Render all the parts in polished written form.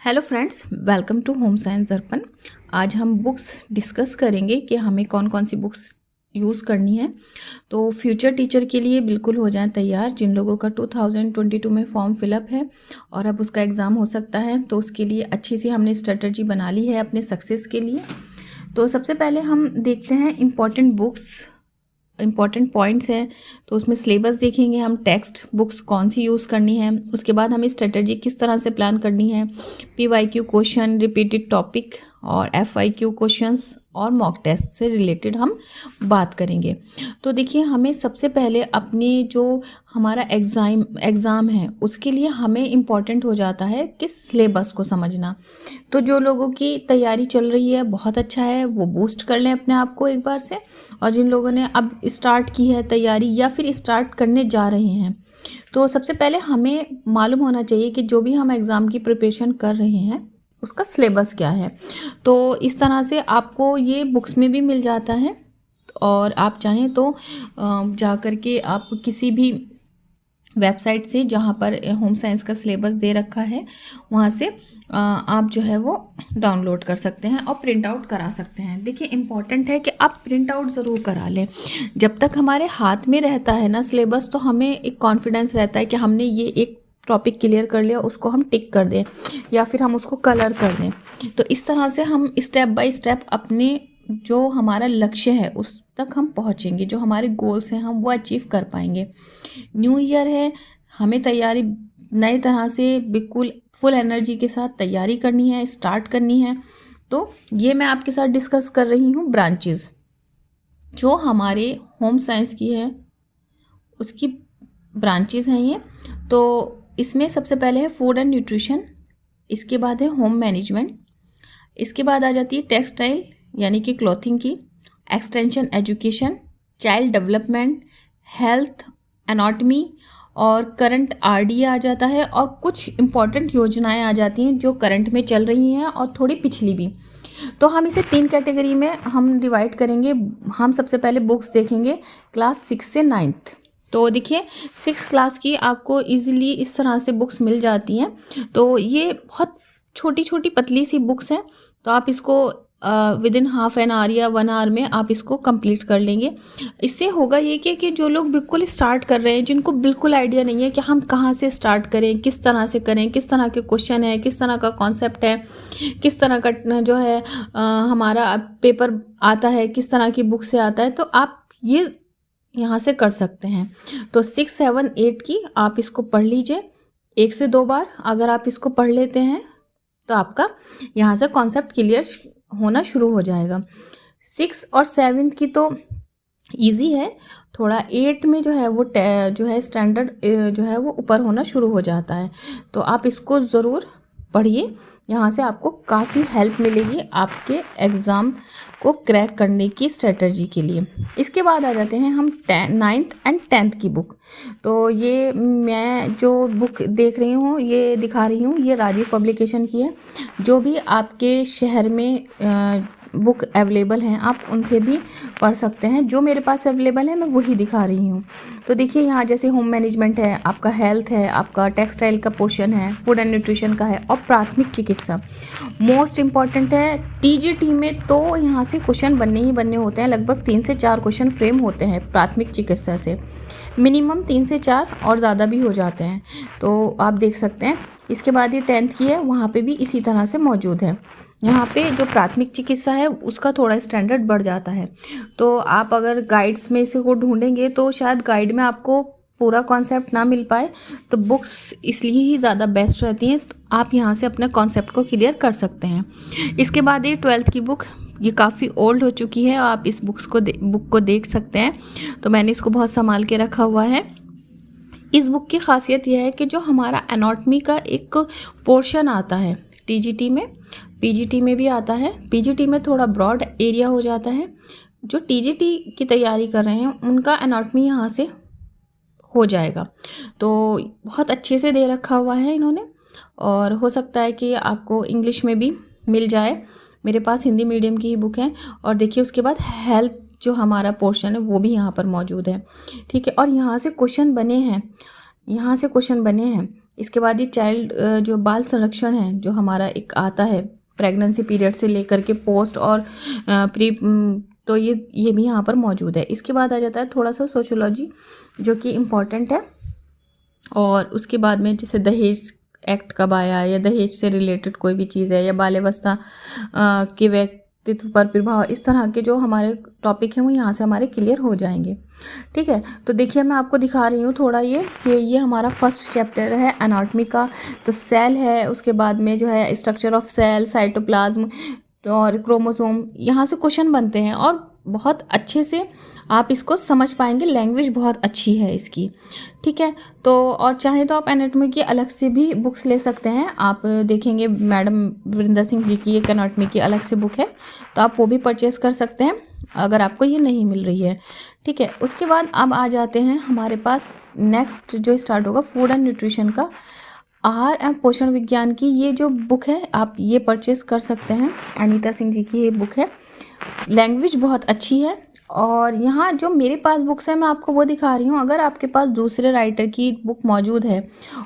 Hello friends, welcome to home science Darpan. आज हम books discuss करेंगे कि हमें कौन कौन सी बुक्स यूज़ करनी है। तो फ्यूचर टीचर के लिए बिल्कुल हो जाएं तैयार। जिन लोगों का 2022 में फॉर्म फिलअप है और अब उसका एग्ज़ाम हो सकता है, तो उसके लिए अच्छी सी हमने स्ट्रेटजी बना ली है अपने सक्सेस के लिए। तो सबसे पहले हम देखते हैं इम्पॉर्टेंट पॉइंट्स हैं। तो उसमें सिलेबस देखेंगे हम, टेक्स्ट बुक्स कौन सी यूज़ करनी है, उसके बाद हमें स्ट्रेटजी किस तरह से प्लान करनी है, PYQ क्वेश्चन, रिपीटेड टॉपिक और FIQ क्वेश्चंस और मॉक टेस्ट से रिलेटेड हम बात करेंगे। तो देखिए, हमें सबसे पहले अपने जो हमारा एग्ज़ाम है उसके लिए हमें इम्पॉर्टेंट हो जाता है कि सिलेबस को समझना। तो जो लोगों की तैयारी चल रही है बहुत अच्छा है, वो बूस्ट कर लें अपने आप को एक बार से। और जिन लोगों ने अब स्टार्ट की है तैयारी या फिर स्टार्ट करने जा रहे हैं, तो सबसे पहले हमें मालूम होना चाहिए कि जो भी हम एग्ज़ाम की प्रिपरेशन कर रहे हैं उसका सिलेबस क्या है। तो इस तरह से आपको ये बुक्स में भी मिल जाता है, और आप चाहें तो जा कर के आप किसी भी वेबसाइट से जहाँ पर होम साइंस का सिलेबस दे रखा है वहाँ से आप जो है वो डाउनलोड कर सकते हैं और प्रिंट आउट करा सकते हैं। देखिए, इम्पॉर्टेंट है कि आप प्रिंट आउट ज़रूर करा लें। जब तक हमारे हाथ में रहता है ना सिलेबस, तो हमें एक कॉन्फिडेंस रहता है कि हमने ये एक टॉपिक क्लियर कर लिया, उसको हम टिक कर दें या फिर हम उसको कलर कर दें। तो इस तरह से हम स्टेप बाय स्टेप अपने जो हमारा लक्ष्य है उस तक हम पहुंचेंगे, जो हमारे गोल्स हैं हम वो अचीव कर पाएंगे। न्यू ईयर है, हमें तैयारी नए तरह से बिल्कुल फुल एनर्जी के साथ तैयारी करनी है, स्टार्ट करनी है। तो ये मैं आपके साथ डिस्कस कर रही हूँ ब्रांचेस जो हमारे होम साइंस की है, उसकी ब्रांचेस हैं ये। तो इसमें सबसे पहले है फूड एंड न्यूट्रिशन, इसके बाद है होम मैनेजमेंट, इसके बाद आ जाती है टेक्सटाइल यानी कि क्लॉथिंग की, extension education, child development, health, anatomy और करंट RD आ जाता है। और कुछ इम्पॉर्टेंट योजनाएं आ जाती हैं जो करंट में चल रही हैं और थोड़ी पिछली भी। तो हम इसे 3 कैटेगरी में हम डिवाइड करेंगे। हम सबसे पहले बुक्स देखेंगे क्लास 6 से 9th। तो देखिए, 6 क्लास की आपको इजीली इस तरह से बुक्स मिल जाती हैं। तो ये बहुत छोटी छोटी पतली सी बुक्स हैं, तो आप इसको विदिन हाफ एन आवर या 1 आवर में आप इसको कंप्लीट कर लेंगे। इससे होगा ये कि जो लोग बिल्कुल स्टार्ट कर रहे हैं, जिनको बिल्कुल आइडिया नहीं है कि हम कहाँ से स्टार्ट करें, किस तरह से करें, किस तरह के क्वेश्चन है, किस तरह का कॉन्सेप्ट है, किस तरह का जो है हमारा पेपर आता है, किस तरह की बुक से आता है, तो आप ये यहाँ से कर सकते हैं। तो 6, 7, 8 की आप इसको पढ़ लीजिए 1 से 2 बार। अगर आप इसको पढ़ लेते हैं तो आपका यहाँ से कॉन्सेप्ट क्लियर होना शुरू हो जाएगा। 6 और 7 की तो इजी है थोड़ा। 8 में जो है वो जो है स्टैंडर्ड जो है वो ऊपर होना शुरू हो जाता है। तो आप इसको ज़रूर पढ़िए, यहाँ से आपको काफ़ी हेल्प मिलेगी आपके एग्ज़ाम को क्रैक करने की स्ट्रेटजी के लिए। इसके बाद आ जाते हैं हम 9th एंड 10th की बुक। तो ये मैं जो बुक देख रही हूँ, ये दिखा रही हूँ, ये राजीव पब्लिकेशन की है। जो भी आपके शहर में बुक अवेलेबल हैं आप उनसे भी पढ़ सकते हैं। जो मेरे पास अवेलेबल है मैं वही दिखा रही हूँ। तो देखिए, यहाँ जैसे होम मैनेजमेंट है, आपका हेल्थ है, आपका टेक्सटाइल का पोर्शन है, फूड एंड न्यूट्रिशन का है, और प्राथमिक चिकित्सा मोस्ट इम्पॉर्टेंट है। TGT में तो यहाँ से क्वेश्चन बनने ही बनने होते हैं। लगभग 3 से 4 क्वेश्चन फ्रेम होते हैं प्राथमिक चिकित्सा से, मिनिमम 3 से 4 और ज़्यादा भी हो जाते हैं। तो आप देख सकते हैं। इसके बाद ये 10th की है, वहाँ पे भी इसी तरह से मौजूद है। यहाँ पे जो प्राथमिक चिकित्सा है उसका थोड़ा स्टैंडर्ड बढ़ जाता है। तो आप अगर गाइड्स में इसे को ढूंढेंगे तो शायद गाइड में आपको पूरा कॉन्सेप्ट ना मिल पाए, तो बुक्स इसलिए ही ज़्यादा बेस्ट रहती हैं। तो आप यहाँ से अपने कॉन्सेप्ट को क्लियर कर सकते हैं। इसके बाद ये 12th की बुक, ये काफ़ी ओल्ड हो चुकी है, आप इस बुक को देख सकते हैं। तो मैंने इसको बहुत संभाल के रखा हुआ है। इस बुक की खासियत यह है कि जो हमारा एनाटॉमी का एक पोर्शन आता है TGT में, PGT में भी आता है। PGT में थोड़ा ब्रॉड एरिया हो जाता है। जो TGT की तैयारी कर रहे हैं उनका एनाटॉमी यहाँ से हो जाएगा। तो बहुत अच्छे से दे रखा हुआ है इन्होंने, और हो सकता है कि आपको इंग्लिश में भी मिल जाए। मेरे पास हिंदी मीडियम की ही बुक है। और देखिए, उसके बाद हेल्थ जो हमारा पोर्शन है वो भी यहाँ पर मौजूद है। ठीक है, और यहाँ से क्वेश्चन बने हैं, यहाँ से क्वेश्चन बने हैं। इसके बाद ये चाइल्ड जो बाल संरक्षण है जो हमारा एक आता है प्रेगनेंसी पीरियड से लेकर के पोस्ट और प्री, तो ये भी यहाँ पर मौजूद है। इसके बाद आ जाता है थोड़ा सा सोशियोलॉजी जो कि इम्पॉर्टेंट है। और उसके बाद में जैसे दहेज एक्ट कब आया, या दहेज से रिलेटेड कोई भी चीज़ है, या बाल्यावस्था के व्यक्तित्व पर प्रभाव, इस तरह के जो हमारे टॉपिक हैं वो यहाँ से हमारे क्लियर हो जाएंगे। ठीक है, तो देखिए मैं आपको दिखा रही हूँ थोड़ा ये कि ये हमारा फर्स्ट चैप्टर है एनाटॉमी का। तो सेल है, उसके बाद में जो है स्ट्रक्चर ऑफ सेल, साइटोप्लाज्म और क्रोमोसोम, यहाँ से क्वेश्चन बनते हैं और बहुत अच्छे से आप इसको समझ पाएंगे। लैंग्वेज बहुत अच्छी है इसकी। ठीक है, तो और चाहे तो आप एनाटॉमी की अलग से भी बुक्स ले सकते हैं। आप देखेंगे मैडम वृंदा सिंह जी की एक एनाटॉमी की अलग से बुक है, तो आप वो भी परचेस कर सकते हैं अगर आपको ये नहीं मिल रही है। ठीक है, उसके बाद अब आ जाते हैं हमारे पास नेक्स्ट जो स्टार्ट होगा फूड एंड न्यूट्रिशन का, आहार एवं पोषण विज्ञान की ये जो बुक है आप ये परचेस कर सकते हैं। अनीता सिंह जी की ये बुक है, लैंग्वेज बहुत अच्छी है। और यहाँ जो मेरे पास बुक्स हैं मैं आपको वो दिखा रही हूँ। अगर आपके पास दूसरे राइटर की बुक मौजूद है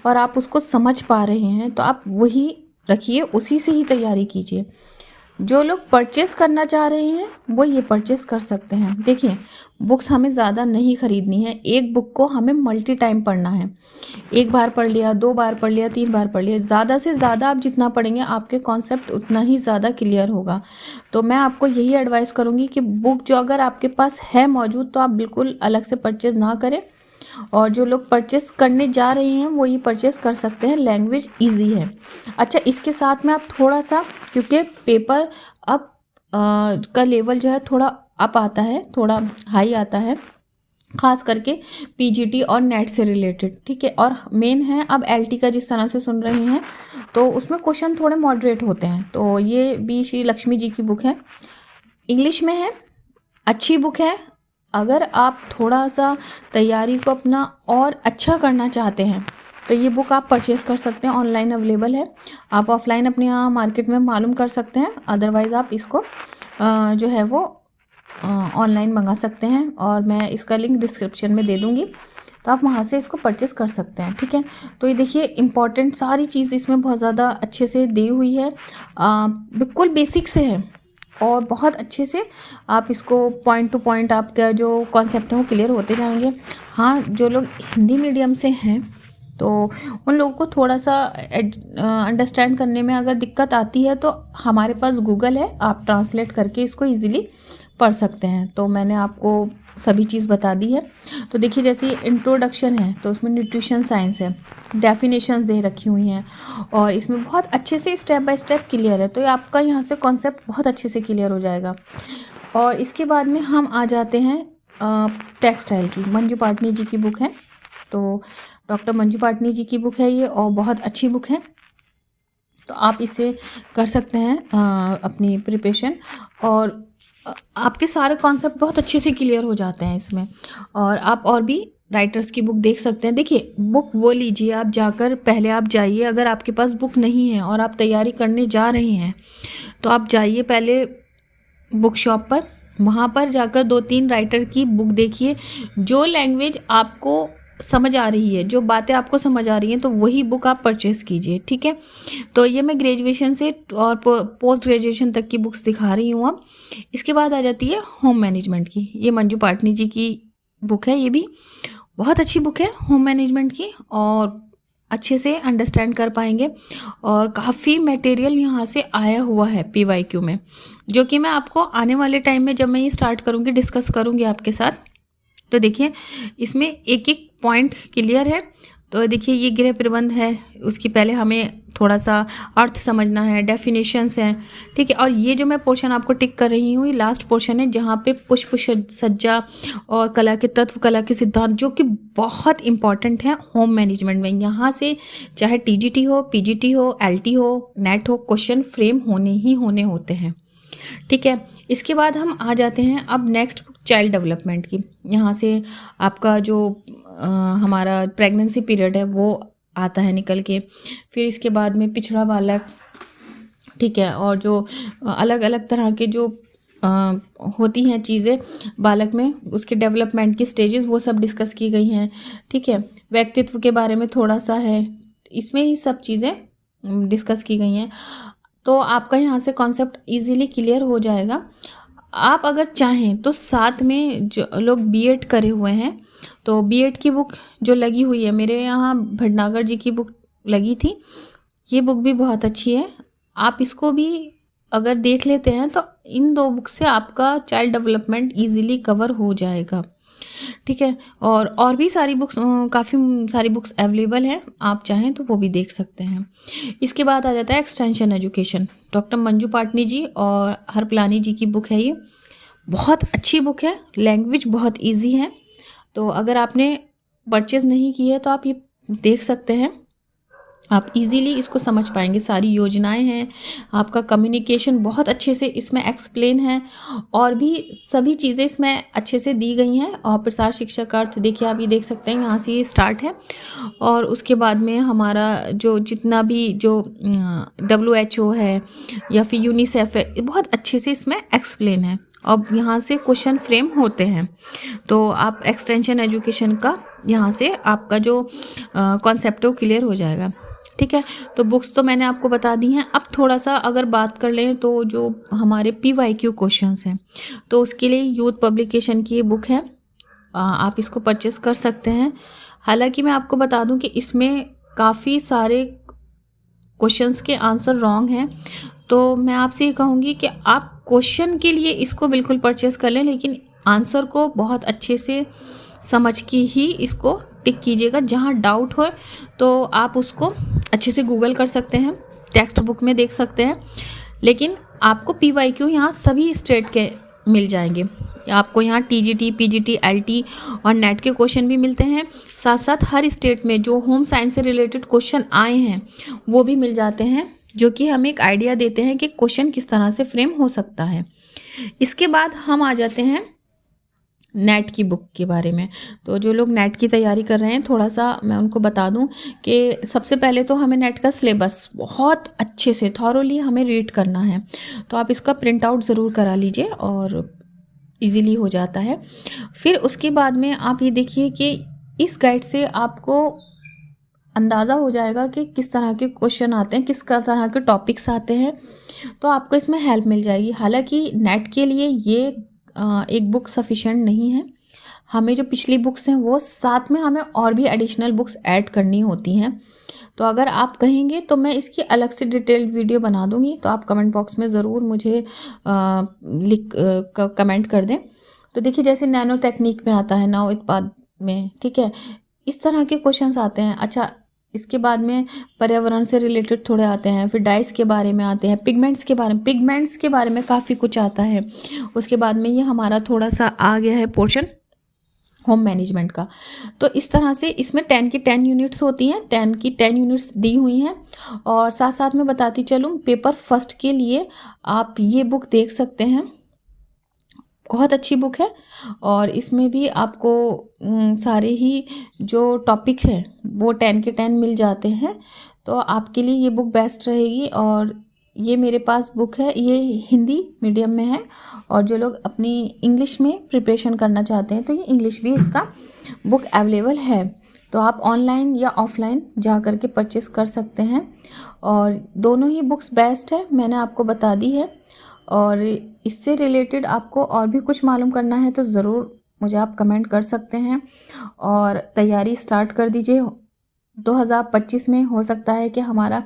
और आप उसको समझ पा रहे हैं तो आप वही रखिए, उसी से ही तैयारी कीजिए। जो लोग परचेस करना चाह रहे हैं वो ये परचेस कर सकते हैं। देखिए बुक्स हमें ज़्यादा नहीं ख़रीदनी है, एक बुक को हमें मल्टी टाइम पढ़ना है। एक बार पढ़ लिया, 2 बार पढ़ लिया, 3 बार पढ़ लिया, ज़्यादा से ज़्यादा आप जितना पढ़ेंगे आपके कॉन्सेप्ट उतना ही ज़्यादा क्लियर होगा। तो मैं आपको यही एडवाइस करूँगी कि बुक जो अगर आपके पास है मौजूद तो आप बिल्कुल अलग से परचेज़ ना करें, और जो लोग परचेस करने जा रहे हैं वो ये परचेस कर सकते हैं। लैंग्वेज इजी है। अच्छा, इसके साथ में आप थोड़ा सा, क्योंकि पेपर अब का लेवल जो है थोड़ा अप आता है, थोड़ा हाई आता है, खास करके पीजीटी और नेट से रिलेटेड। ठीक है, और मेन है अब एलटी का जिस तरह से सुन रहे हैं तो उसमें क्वेश्चन थोड़े मॉडरेट होते हैं। तो ये भी श्री लक्ष्मी जी की बुक है, इंग्लिश में है, अच्छी बुक है। अगर आप थोड़ा सा तैयारी को अपना और अच्छा करना चाहते हैं तो ये बुक आप परचेस कर सकते हैं, ऑनलाइन अवेलेबल है। आप ऑफलाइन अपने यहाँ मार्केट में मालूम कर सकते हैं, अदरवाइज़ आप इसको जो है वो ऑनलाइन मंगा सकते हैं, और मैं इसका लिंक डिस्क्रिप्शन में दे दूँगी, तो आप वहाँ से इसको परचेस कर सकते हैं। ठीक है, तो ये देखिए इम्पॉर्टेंट सारी चीज़ इसमें बहुत ज़्यादा अच्छे से दी हुई है, बिल्कुल बेसिक से है और बहुत अच्छे से आप इसको पॉइंट टू पॉइंट आपका जो कॉन्सेप्ट है वो क्लियर होते जाएंगे। हाँ, जो लोग हिंदी मीडियम से हैं तो उन लोगों को थोड़ा सा अंडरस्टैंड करने में अगर दिक्कत आती है तो हमारे पास गूगल है, आप ट्रांसलेट करके इसको इजीली पढ़ सकते हैं। तो मैंने आपको सभी चीज़ बता दी है। तो देखिए जैसे इंट्रोडक्शन है तो उसमें न्यूट्रिशन साइंस है, डेफिनेशंस दे रखी हुई हैं और इसमें बहुत अच्छे से स्टेप बाय स्टेप क्लियर है। तो ये आपका यहाँ से कॉन्सेप्ट बहुत अच्छे से क्लियर हो जाएगा। और इसके बाद में हम आ जाते हैं टेक्सटाइल की, मंजू पाटनी जी की बुक है। तो डॉक्टर मंजू पाटनी जी की बुक है ये, और बहुत अच्छी बुक है। तो आप इसे कर सकते हैं अपनी प्रिपरेशन, और आपके सारे कॉन्सेप्ट बहुत अच्छे से क्लियर हो जाते हैं इसमें। और आप और भी राइटर्स की बुक देख सकते हैं। देखिए बुक वो लीजिए, आप जाकर पहले आप जाइए, अगर आपके पास बुक नहीं है और आप तैयारी करने जा रहे हैं तो आप जाइए पहले बुक शॉप पर, वहाँ पर जाकर 2-3 राइटर की बुक देखिए। जो लैंग्वेज आपको समझ आ रही है, जो बातें आपको समझ आ रही हैं, तो वही बुक आप परचेस कीजिए। ठीक है, तो ये मैं ग्रेजुएशन से और पोस्ट ग्रेजुएशन तक की बुक्स दिखा रही हूँ अब। इसके बाद आ जाती है होम मैनेजमेंट की, ये मंजू पाटनी जी की बुक है, ये भी बहुत अच्छी बुक है होम मैनेजमेंट की, और अच्छे से अंडरस्टैंड कर पाएंगे। और काफ़ी मटेरियल यहाँ से आया हुआ है PYQ में, जो कि मैं आपको आने वाले टाइम में जब मैं ये स्टार्ट करूँगी डिस्कस करूँगी आपके साथ। तो देखिए इसमें एक एक पॉइंट क्लियर है। तो देखिए ये गृह प्रबंध है, उसकी पहले हमें थोड़ा सा अर्थ समझना है, डेफिनेशंस हैं। ठीक है, और ये जो मैं पोर्शन आपको टिक कर रही हूँ ये लास्ट पोर्शन है जहाँ पे पुष्प सज्जा और कला के तत्व, कला के सिद्धांत, जो कि बहुत इंपॉर्टेंट है होम मैनेजमेंट में। यहाँ से चाहे TGT हो, PGT हो, LT हो, नेट हो, क्वेश्चन फ्रेम होने ही होने होते हैं। ठीक है, इसके बाद हम आ जाते हैं अब नेक्स्ट चाइल्ड डेवलपमेंट की। यहाँ से आपका जो हमारा प्रेगनेंसी पीरियड है वो आता है निकल के, फिर इसके बाद में पिछड़ा बालक, ठीक है, और जो अलग अलग तरह के जो होती हैं चीज़ें बालक में, उसके डेवलपमेंट की स्टेजेस वो सब डिस्कस की गई हैं। ठीक है, व्यक्तित्व के बारे में थोड़ा सा है, इसमें ही सब चीज़ें डिस्कस की गई हैं। तो आपका यहाँ से कॉन्सेप्ट इजीली क्लियर हो जाएगा। आप अगर चाहें तो साथ में जो लोग बीएड करे हुए हैं, तो बीएड की बुक जो लगी हुई है, मेरे यहाँ भटनागर जी की बुक लगी थी, ये बुक भी बहुत अच्छी है। आप इसको भी अगर देख लेते हैं तो इन 2 बुक से आपका चाइल्ड डेवलपमेंट इजीली कवर हो जाएगा, ठीक है। और भी सारी बुक्स, काफ़ी सारी बुक्स अवेलेबल हैं, आप चाहें तो वो भी देख सकते हैं। इसके बाद आ जाता है extension education, doctor Manju Patni ji और हरपलानी जी की बुक है। ये बहुत अच्छी बुक है, लैंग्वेज बहुत इजी है। तो अगर आपने परचेज़ नहीं की है तो आप ये देख सकते हैं, आप इजीली इसको समझ पाएंगे। सारी योजनाएं हैं, आपका कम्युनिकेशन बहुत अच्छे से इसमें एक्सप्लेन है, और भी सभी चीज़ें इसमें अच्छे से दी गई हैं। और प्रसार शिक्षा का अर्थ देखिए, आप ये देख सकते हैं, यहाँ से ये स्टार्ट है। और उसके बाद में हमारा जो जितना भी जो WHO है या फिर यूनिसेफ है, बहुत अच्छे से इसमें एक्सप्लेन है। अब यहाँ से क्वेश्चन फ्रेम होते हैं, तो आप एक्सटेंशन एजुकेशन का यहाँ से आपका जो कॉन्सेप्ट है वो क्लियर हो जाएगा, ठीक है। तो बुक्स तो मैंने आपको बता दी हैं। अब थोड़ा सा अगर बात कर लें तो जो हमारे PYQ क्वेश्चंस हैं, तो उसके लिए यूथ पब्लिकेशन की ये बुक है, आप इसको परचेस कर सकते हैं। हालांकि मैं आपको बता दूं कि इसमें काफ़ी सारे क्वेश्चंस के आंसर रॉन्ग हैं, तो मैं आपसे ये कहूँगी कि आप क्वेश्चन के लिए इसको बिल्कुल परचेस कर लें, लेकिन आंसर को बहुत अच्छे से समझ के ही इसको टिक कीजिएगा। जहाँ डाउट हो तो आप उसको अच्छे से गूगल कर सकते हैं, टेक्स्ट बुक में देख सकते हैं, लेकिन आपको PYQ यहाँ सभी स्टेट के मिल जाएंगे। आपको यहाँ TGT, PGT, LT और नेट के क्वेश्चन भी मिलते हैं। साथ साथ हर स्टेट में जो होम साइंस से रिलेटेड क्वेश्चन आए हैं वो भी मिल जाते हैं, जो कि हमें एक आइडिया देते हैं कि क्वेश्चन किस तरह से फ्रेम हो सकता है। इसके बाद हम आ जाते हैं नेट की बुक के बारे में। तो जो लोग नेट की तैयारी कर रहे हैं, थोड़ा सा मैं उनको बता दूं कि सबसे पहले तो हमें नेट का सिलेबस बहुत अच्छे से थॉरोली हमें रीड करना है। तो आप इसका प्रिंट आउट ज़रूर करा लीजिए और इजीली हो जाता है। फिर उसके बाद में आप ये देखिए कि इस गाइड से आपको अंदाज़ा हो जाएगा कि किस तरह के क्वेश्चन आते हैं, किस तरह के टॉपिक्स आते हैं, तो आपको इसमें हेल्प मिल जाएगी। हालांकि नेट के लिए ये एक बुक सफिशेंट नहीं है, हमें जो पिछली बुक्स हैं वो साथ में हमें और भी एडिशनल बुक्स ऐड करनी होती हैं। तो अगर आप कहेंगे तो मैं इसकी अलग से डिटेल्ड वीडियो बना दूंगी, तो आप कमेंट बॉक्स में ज़रूर मुझे कमेंट कर दें। तो देखिए, जैसे नैनो टेक्निक में आता है, नव उत्पाद में, ठीक है, इस तरह के क्वेश्चंस आते हैं। अच्छा, इसके बाद में पर्यावरण से रिलेटेड थोड़े आते हैं, फिर डाइस के बारे में आते हैं, पिगमेंट्स के बारे में काफ़ी कुछ आता है। उसके बाद में ये हमारा थोड़ा सा आ गया है पोर्शन होम मैनेजमेंट का। तो इस तरह से इसमें 10 की 10 यूनिट्स होती हैं, 10 की 10 यूनिट्स दी हुई हैं। और साथ साथ में बताती चलूँ, पेपर फर्स्ट के लिए आप ये बुक देख सकते हैं, बहुत अच्छी बुक है। और इसमें भी आपको सारे ही जो टॉपिक्स हैं वो 10 के 10 मिल जाते हैं, तो आपके लिए ये बुक बेस्ट रहेगी। और ये मेरे पास बुक है, ये हिंदी मीडियम में है, और जो लोग अपनी इंग्लिश में प्रिपरेशन करना चाहते हैं तो ये इंग्लिश भी इसका बुक अवेलेबल है। तो आप ऑनलाइन या ऑफलाइन जा कर के परचेस कर सकते हैं, और दोनों ही बुक्स बेस्ट है, मैंने आपको बता दी है। और इससे रिलेटेड आपको और भी कुछ मालूम करना है तो ज़रूर मुझे आप कमेंट कर सकते हैं, और तैयारी स्टार्ट कर दीजिए। 2025 में हो सकता है कि हमारा,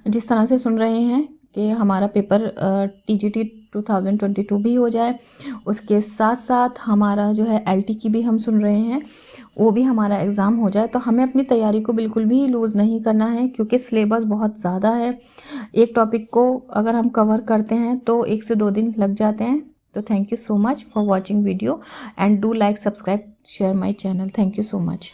जिस तरह से सुन रहे हैं कि हमारा पेपर TGT 2022 भी हो जाए, उसके साथ साथ हमारा जो है LT की भी हम सुन रहे हैं, वो भी हमारा एग्ज़ाम हो जाए। तो हमें अपनी तैयारी को बिल्कुल भी लूज़ नहीं करना है, क्योंकि सिलेबस बहुत ज़्यादा है। एक टॉपिक को अगर हम कवर करते हैं तो 1 से 2 दिन लग जाते हैं। तो thank you so much for watching video, and do like, subscribe, share my channel. Thank you so much.